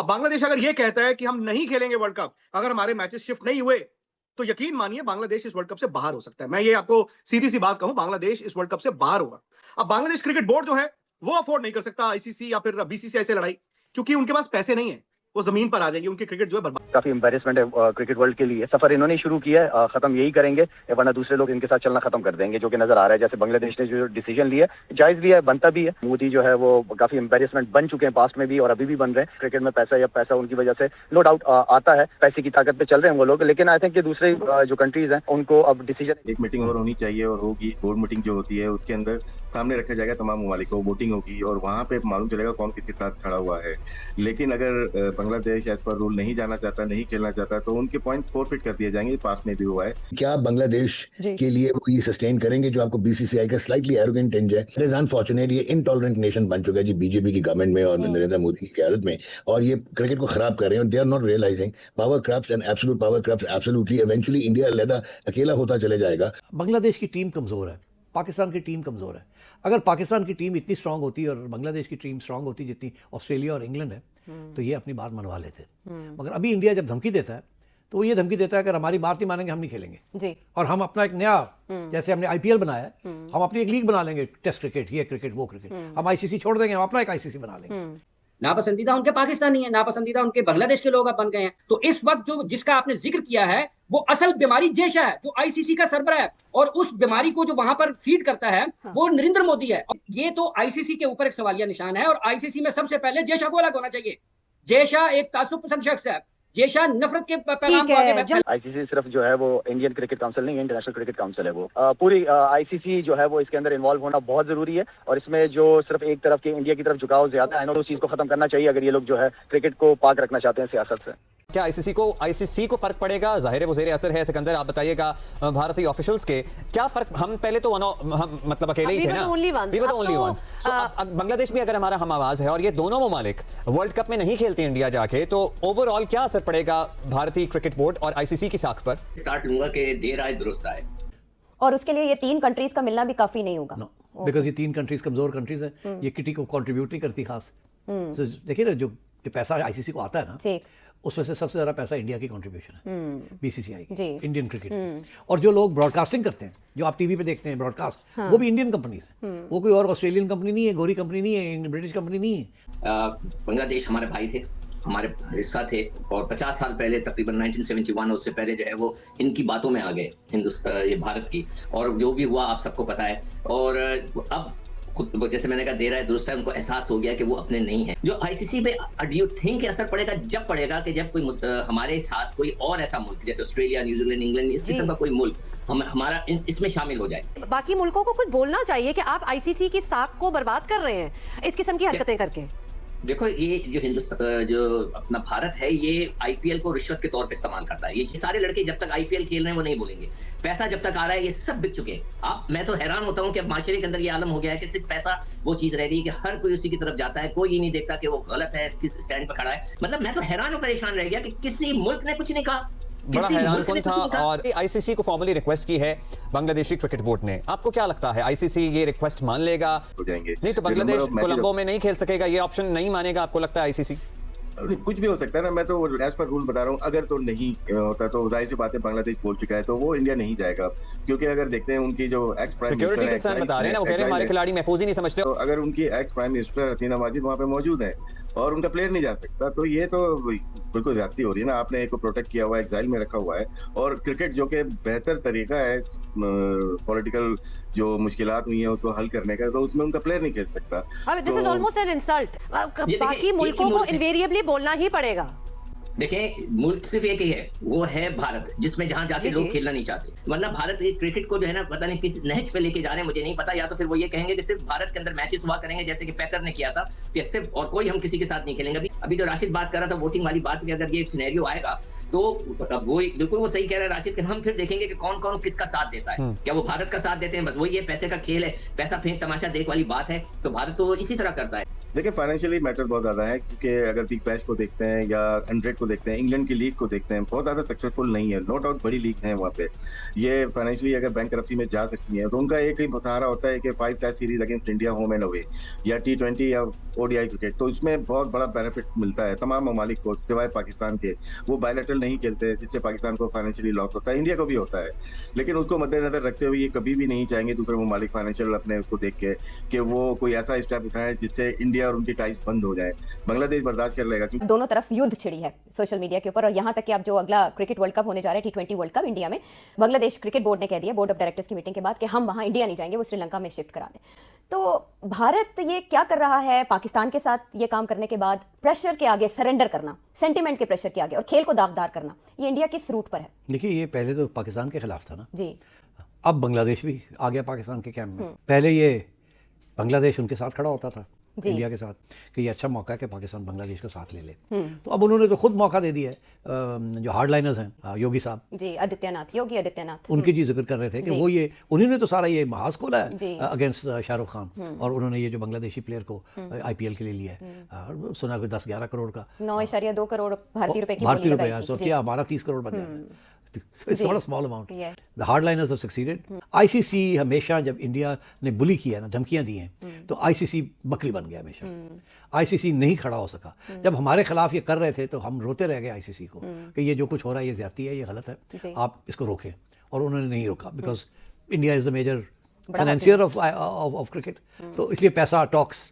अब बांग्लादेश अगर ये कहता है कि हम नहीं खेलेंगे वर्ल्ड कप, अगर हमारे मैचेस शिफ्ट नहीं हुए, तो यकीन मानिए बांग्लादेश इस वर्ल्ड कप से बाहर हो सकता है। मैं ये आपको सीधी-सी बात कहूँ, बांग्लादेश इस वर्ल्ड कप से बाहर होगा। अब बांग्लादेश क्रिकेट बोर्ड जो है, वो अफोर्ड नहीं कर सकता आईसीसी या फिर बीसीसीआई से लड़ाई, क्योंकि उनके पास पैसे नहीं है। वो ज़मीन पर आ जाएंगे, उनकी क्रिकेट जो है बर्बाद। काफी एम्बैरेसमेंट है क्रिकेट वर्ल्ड के लिए। सफर इन्होंने शुरू किया है, खत्म यही करेंगे, वरना दूसरे लोग इनके साथ चलना खत्म कर देंगे, जो कि नजर आ रहा है। जैसे बांग्लादेश ने जो डिसीजन लिया है, जायज भी है, बनता भी है। मोदी जो है वो काफी एम्बैरेसमेंट बन चुके हैं पास्ट में भी, और अभी भी बन रहे हैं। क्रिकेट में पैसा या पैसा उनकी वजह से नो डाउट आता है, पैसे की ताकत पे चल रहे हैं वो लोग। लेकिन आई थिंक कि दूसरे जो कंट्रीज हैं उनको अब डिसीजन, एक मीटिंग और होनी चाहिए और होगी। बोर्ड मीटिंग जो होती है उसके अंदर सामने रखा जाएगा तमाम ममालिक को, वोटिंग होगी और वहां पे मालूम चलेगा कौन किसके साथ खड़ा हुआ है। लेकिन अगर बांग्लादेश एज पर रूल नहीं जाना चाहता, नहीं खेलना चाहता, तो उनके पॉइंट्स फोरफिट कर दिए जाएंगे। पास में भी हुआ है। क्या बांग्लादेश के लिए वो ये सस्टेन करेंगे जो आपको बीसीसीआई का स्लाइटली एरोगेंट टेंज है? इट इज अनफॉर्चुनेट, ये इनटॉलरेंट नेशन बन चुका है जी बीजेपी की गवर्नमेंट में और नरेंद्र मोदी की क़यादत में, और ये क्रिकेट को खराब कर रहे हैं। They are not realising power corrupts and absolute power corrupts absolutely. Eventually India अलहदा अकेला होता चले जाएगा। बांग्लादेश की टीम कमज़ोर है, पाकिस्तान की टीम कमज़ोर है। अगर पाकिस्तान की टीम इतनी स्ट्रांग होती और बांग्लादेश की टीम स्ट्रांग होती जितनी ऑस्ट्रेलिया और इंग्लैंड है, तो ये अपनी बात मनवा लेते। मगर अभी इंडिया जब धमकी देता है, तो वो ये धमकी देता है अगर हमारी बात नहीं मानेंगे हम नहीं खेलेंगे जी। और हम अपना एक नया, जैसे हमने आईपीएल बनाया है, हम अपनी एक लीग बना लेंगे, टेस्ट क्रिकेट, ये क्रिकेट, वो क्रिकेट। हम आईसीसी छोड़ देंगे, हम अपना एक आईसीसी बना लेंगे। नापसंदीदा उनके पाकिस्तानी है, नापसंदीदा उनके बांग्लादेश के लोग अब बन गए हैं। तो इस वक्त जो जिसका आपने जिक्र किया है, वो असल बीमारी जेशा है, जो आईसीसी का सरबराह है, और उस बीमारी को जो वहां पर फीड करता है वो नरेंद्र मोदी है। ये तो आईसीसी के ऊपर एक सवालिया निशान है, और आईसीसी में सबसे पहले जेशा को अलग होना चाहिए। जेशा एक तासुब पसंद शख्स है, जेशा नफरत के पैगाम को आगे। आईसीसी सिर्फ जो है वो इंडियन क्रिकेट काउंसिल नहीं है, इंटरनेशनल क्रिकेट काउंसिल है वो। पूरी आईसीसी जो है वो इसके अंदर इन्वॉल्व होना बहुत जरूरी है, और इसमें जो सिर्फ एक तरफ के इंडिया की तरफ झुकाव ज्यादा है, उस चीज को खत्म करना चाहिए अगर ये लोग जो है क्रिकेट को पाक रखना चाहते हैं सियासत से। क्या आईसीसी को फर्क पड़ेगा? जाहिर है वो ज़ेरे असर है। सिकंदर, आप बताइएगा भारतीय ऑफिशियल्स के क्या फर्क? हम पहले तो हम मतलब अकेले ही थे ना, ओनली वंस। बांग्लादेश भी अगर हमारा हम आवाज है, और ये दोनों ममालिक वर्ल्ड कप में नहीं खेलते इंडिया जाके, तो ओवरऑल क्या असर पड़ेगा भारतीय क्रिकेट बोर्ड और आईसीसी की साख पर? स्टार्ट लूंगा कि देर आए दुरुस्त आए, और उसके लिए ये तीन कंट्रीज का मिलना भी काफी नहीं होगा। बिकॉज ये तीन कंट्रीज कमजोर कंट्रीज है, ये किटी को कंट्रीब्यूट नहीं करती खास। तो देखिए ना, जो पैसा आईसीसी को आता है ना, उसमें से सबसे ज्यादा पैसा इंडिया की कंट्रीब्यूशन है, बीसीसीआई की, इंडियन क्रिकेट। और जो लोग ब्रॉडकास्टिंग करते हैं, जो आप टीवी पे देखते हैं ब्रॉडकास्ट, वो भी इंडियन कंपनीज है। वो कोई और ऑस्ट्रेलियन कंपनी नहीं है, गोरी कंपनी नहीं है, ब्रिटिश कंपनी नहीं है। बांग्लादेश हमारे भाई थे, हमारे हिस्सा थे, और 50 साल पहले तकरीबन 1971, उससे पहले जो है वो इनकी बातों में आ गए हिंदुस्तान, ये भारत की, और जो भी हुआ आप सबको पता है। और अब जैसे मैंने कहा, दे रहा है दुरुस्त है, उनको एहसास हो गया कि वो अपने नहीं है। जो आईसीसी पे डू यू थिंक असर पड़ेगा? जब पड़ेगा कि जब कोई हमारे साथ कोई और ऐसा मुल्क जैसे ऑस्ट्रेलिया, न्यूजीलैंड, इंग्लैंड, इस किस्म का कोई मुल्क हमारा इसमें शामिल हो जाए। बाकी मुल्कों को कुछ बोलना चाहिए कि आप आईसीसी की साख को बर्बाद कर रहे हैं इस किस्म की हरकतें करके। देखो, ये जो हिंदुस्तान, जो अपना भारत है, ये आईपीएल को रिश्वत के तौर पे इस्तेमाल करता है। ये सारे लड़के जब तक आईपीएल खेल रहे हैं वो नहीं बोलेंगे। पैसा जब तक आ रहा है, ये सब बिक चुके हैं। मैं तो हैरान होता हूँ कि अब माशरे के अंदर ये आलम हो गया है कि सिर्फ पैसा वो चीज रह गई है कि हर कोई उसी की तरफ जाता है, कोई ये नहीं देखता कि वो गलत है, किस स्टैंड पर खड़ा है। मतलब मैं तो हैरान और परेशान रह गया कि किसी मुल्क ने कुछ नहीं कहा, बड़ा हैरानकुन था। और आईसीसी को फॉर्मली रिक्वेस्ट की है बांग्लादेशी क्रिकेट बोर्ड ने। आपको क्या लगता है, आईसीसी ये रिक्वेस्ट मान लेगा? हो जाएंगे नहीं तो बांग्लादेश कोलंबो में नहीं खेल सकेगा, ये ऑप्शन नहीं मानेगा? आपको लगता है आईसीसी? कुछ भी हो सकता है ना, मैं तो एज पर रूल बता रहा हूँ। अगर तो नहीं होता तो जाहिर सी बात है, बांग्लादेश बोल चुका है तो वो इंडिया नहीं जाएगा। क्योंकि अगर देखते हैं उनकी जो एक्स प्राइम सिक्योरिटी कंसर्न बता रहे हैं ना, वो कह रहे हैं हमारे खिलाड़ी महफूज ही नहीं समझते। तो अगर उनकी एक्स प्राइम मिनिस्टर हसीना माजिद वहाँ पे मौजूद है और उनका प्लेयर नहीं जा सकता, तो ये तो बिल्कुल ज्यादती हो रही है ना। आपने एक को प्रोटेक्ट किया हुआ है, एक्साइल में रखा हुआ है, और क्रिकेट जो कि बेहतर तरीका है पॉलिटिकल जो मुश्किलात हुई हैं उसको हल करने का, तो उसमें उनका प्लेयर नहीं खेल सकता। This is almost an insult. बाकी मुल्कों को इनवेरिएबली बोलना ही पड़ेगा। देखें, मुल्क सिर्फ एक ही है, वो है भारत, जिसमें जहां जाके लोग खेलना नहीं चाहते। वरना भारत क्रिकेट को जो है ना, पता नहीं किस नहज पे लेके जा रहे हैं, मुझे नहीं पता। या तो फिर वो ये कहेंगे कि सिर्फ भारत के अंदर मैचेस हुआ करेंगे, जैसे कि पैकर ने किया था, सिर्फ, और कोई हम किसी के साथ नहीं खेलेंगे। अभी जो राशिद बात कर रहा था वोटिंग वाली बात की, अगर ये सिनेरियो आएगा तो वो बिल्कुल वो सही कह रहा है राशिद कि हम फिर देखेंगे कि कौन कौन किसका साथ देता है। क्या वो भारत का साथ देते हैं? बस वही ये पैसे का खेल है, पैसा फेंक तमाशा देख वाली बात है, तो भारत तो इसी तरह करता है। देखिए फाइनेंशियली मैटर बहुत ज्यादा है, क्योंकि अगर बिग बैश को देखते हैं या 100 को देखते हैं, इंग्लैंड की लीग को देखते हैं, बहुत ज्यादा सक्सेसफुल नहीं है। नो डाउट बड़ी लीग है वहाँ पे, ये फाइनेंशियली अगर बैंकरप्सी में जा सकती है तो उनका एक ही सहारा होता है कि 5 test series against India home and away, या T20 या ODI क्रिकेट। तो इसमें बहुत बड़ा बेनिफिट मिलता है तमाम ममालिक को, सिवाय पाकिस्तान के। वो बायलैटरल नहीं खेलते, जिससे पाकिस्तान को फाइनेंशियली लॉस होता है, इंडिया को भी होता है। लेकिन उसको मद्देनजर रखते हुए ये कभी भी नहीं चाहेंगे दूसरे ममालिक फाइनेंशियल अपने को देख के कि वो कोई ऐसा स्टेप उठाए जिससे इंडिया और उनकी टाइज बंद हो जाए। बांग्लादेश बर्दाश्त कर लेगा। दोनों तरफ युद्ध छिड़ी है सोशल मीडिया के ऊपर, और यहाँ तक कि अब जो अगला क्रिकेट वर्ल्ड कप होने जा रहा है T20 वर्ल्ड कप इंडिया में, बांग्लादेश क्रिकेट बोर्ड ने कह दिया, बोर्ड ऑफ डायरेक्टर्स की मीटिंग के बाद, कि हम वहाँ इंडिया नहीं जाएंगे, वो श्रीलंका में शिफ्ट करा दें। तो भारत ये क्या कर रहा है पाकिस्तान के साथ ये काम करने के बाद? प्रेशर के आगे सरेंडर करना, सेंटिमेंट के प्रेशर के आगे, और खेल को दावदार करना, ये इंडिया किस रूट पर है? देखिए ये पहले तो पाकिस्तान के खिलाफ था ना जी, अब बांग्लादेश भी आ गया पाकिस्तान के कैंप में। पहले ये बांग्लादेश उनके साथ खड़ा होता था इंडिया के साथ कि ये अच्छा मौका है कि पाकिस्तान बांग्लादेश को साथ ले ले। तो अब उन्होंने तो खुद मौका दे दिया है। जो हार्डलाइनर्स हैं योगी साहब जी, योगी आदित्यनाथ, उनकी जी जिक्र कर रहे थे कि वो ये उन्होंने तो सारा ये महाज खोला है अगेंस्ट शाहरुख खान, और उन्होंने ये जो बांग्लादेशी प्लेयर को IPL के लिए लिया है, सुना कोई 10-11 करोड़ का, 9.2 करोड़ भारतीय रुपए की भारतीय रुपए, तो क्या हमारा 30 करोड़ बन जाएगा। It's not a small amount. The hardliners have succeeded. ICC हमेशा जब इंडिया ने बुली किया ना, धमकियां दी हैं, तो ICC बकरी बन गया हमेशा। ICC नहीं खड़ा हो सका। जब हमारे खिलाफ ये कर रहे थे तो हम रोते रह गए ICC को कि ये जो कुछ हो रहा है ये ज्यादती है, ये गलत है, आप इसको रोकें, और उन्होंने नहीं रोका, because India is the major financier of cricket. तो इसलिए पैसा टॉक्स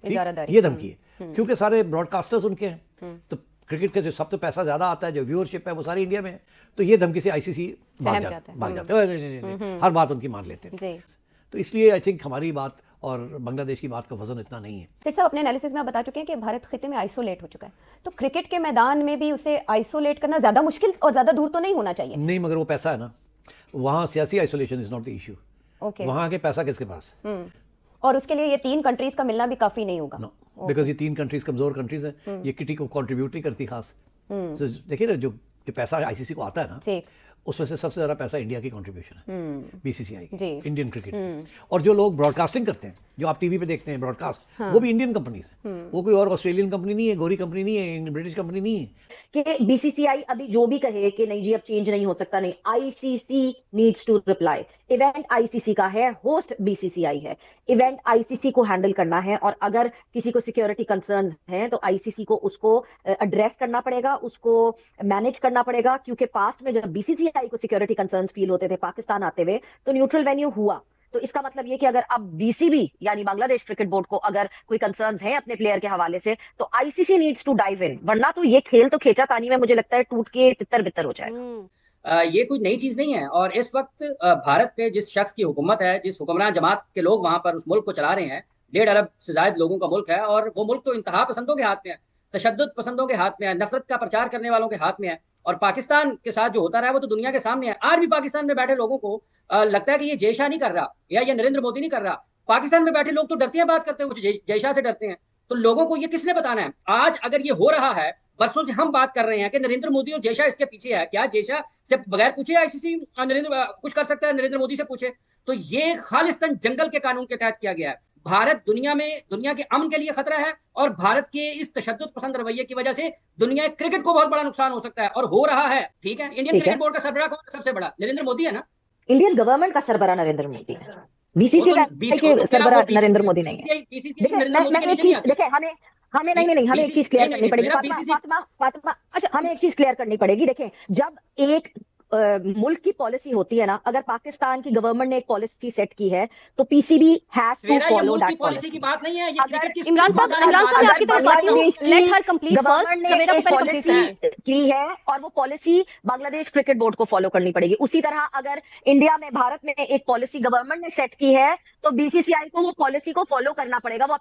ये धमकी है, क्योंकि सारे ब्रॉडकास्टर्स उनके हैं, तो क्रिकेट का जो सबसे पैसा ज्यादा आता है, जो व्यूअरशिप है, वो सारी इंडिया में है। तो ये धमकी से ICC भाग जाते हैं, नहीं, हर बात उनकी मान लेते हैं। तो इसलिए आई थिंक हमारी बात और बांग्लादेश की बात का वजन इतना नहीं है। सेठ साहब अपने एनालिसिस में आप बता चुके हैं कि भारत खिते में आइसोलेट हो चुका है, तो क्रिकेट के मैदान में भी उसे आइसोलेट करना ज्यादा मुश्किल और ज्यादा दूर तो नहीं होना चाहिए? नहीं, मगर वो पैसा है ना, वहाँ सियासी isolation is not the issue. वहाँ के पैसा किसके पास? और उसके लिए ये 3 कंट्रीज का मिलना भी काफी नहीं होगा। बिकॉज ये 3 कंट्रीज कमजोर कंट्रीज हैं, ये किटी को कंट्रीब्यूट नहीं करती खास। तो देखिए ना, जो पैसा ICC को आता है ना, उसमें से सबसे ज्यादा पैसा इंडिया की कंट्रीब्यूशन है, BCCI की, इंडियन क्रिकेट। और जो लोग ब्रॉडकास्टिंग करते हैं, जो आप टीवी पे देखते हैं ब्रॉडकास्ट, वो भी इंडियन कंपनीज है, वो कोई और ऑस्ट्रेलियन कंपनी नहीं है, गोरी कंपनी नहीं है, ब्रिटिश कंपनी नहीं है। कि BCCI अभी जो भी कहे कि नहीं जी अब चेंज नहीं हो सकता, नहीं, ICC needs to reply. Event ICC का है, होस्ट BCCI है, इवेंट ICC को हैंडल करना है, और अगर किसी को सिक्योरिटी कंसर्न्स हैं तो ICC को उसको एड्रेस करना पड़ेगा, उसको मैनेज करना पड़ेगा। क्योंकि पास्ट में जब BCCI को सिक्योरिटी कंसर्न्स फील होते थे पाकिस्तान आते हुए, तो न्यूट्रल वेन्यू हुआ। तो इसका मतलब ये कि अगर अब BCB यानी बांग्लादेश क्रिकेट बोर्ड को अगर कोई कंसर्न्स हैं अपने प्लेयर के हवाले से, तो ICC needs to dive in, वरना तो ये खेल तो खींचातानी में मुझे लगता है टूट के तितर बितर हो जाएगा। ये कोई नई चीज नहीं है, और इस वक्त भारत पे जिस शख्स की हुकूमत है, जिस हुक्मरान जमात के लोग वहां पर उस मुल्क को चला रहे हैं, 1.5 अरब से ज्यादा लोगों का मुल्क है, और वो मुल्क तो इंतहा पसंदों के हाथ में है, तशद्दुद पसंदों के हाथ में है, नफरत का प्रचार करने वालों के हाथ में है। और पाकिस्तान के साथ जो होता रहा है वो तो दुनिया के सामने है। आज भी पाकिस्तान में बैठे लोगों को लगता है कि ये जय शाह नहीं कर रहा, या ये नरेंद्र मोदी नहीं कर रहा। पाकिस्तान में बैठे लोग तो डरते हैं बात करते हैं, जय शाह से डरते हैं। तो लोगों को ये किसने बताना है? आज अगर ये हो रहा है, बरसों से हम बात कर रहे हैं कि नरेंद्र मोदी और जय शाह इसके पीछे है, क्या जय शाह से बगैर पूछे ICC नरेंद्र कुछ कर सकता है? नरेंद्र मोदी से पूछे। तो ये खालिस्तान जंगल के कानून के तहत किया गया है। भारत दुनिया के अमन के लिए खतरा है, और भारत के इस तशद्दुद पसंद रवैये की वजह से दुनिया क्रिकेट को बहुत बड़ा नुकसान हो सकता है, और हो रहा है। ठीक है, इंडियन क्रिकेट बोर्ड का सरबराह कौन है सबसे बड़ा? नरेंद्र मोदी है ना। इंडियन गवर्नमेंट का सरबराह नरेंद्र मोदी है, BCCI के सरबराह नरेंद्र मोदी नहीं है। देखिए हमें नहीं हमें एक चीज क्लियर करनी पड़ेगी फातिमा, अच्छा हमें एक चीज क्लियर करनी पड़ेगी। देखें, जब एक मुल्क की पॉलिसी होती है ना, अगर पाकिस्तान की गवर्नमेंट ने एक पॉलिसी सेट की है तो PCB has to follow that policy की बात नहीं है। ये क्रिकेट की इमरान साहब आपकी तरफ आती हूं, लेट हर कंप्लीट फर्स्ट, सवेरा को पहले कंप्लीट की है, और वो पॉलिसी बांग्लादेश क्रिकेट बोर्ड को फॉलो करनी पड़ेगी। उसी तरह अगर इंडिया में, भारत में एक पॉलिसी गवर्नमेंट ने सेट की है तो BCCI को वो पॉलिसी को फॉलो करना पड़ेगा। वो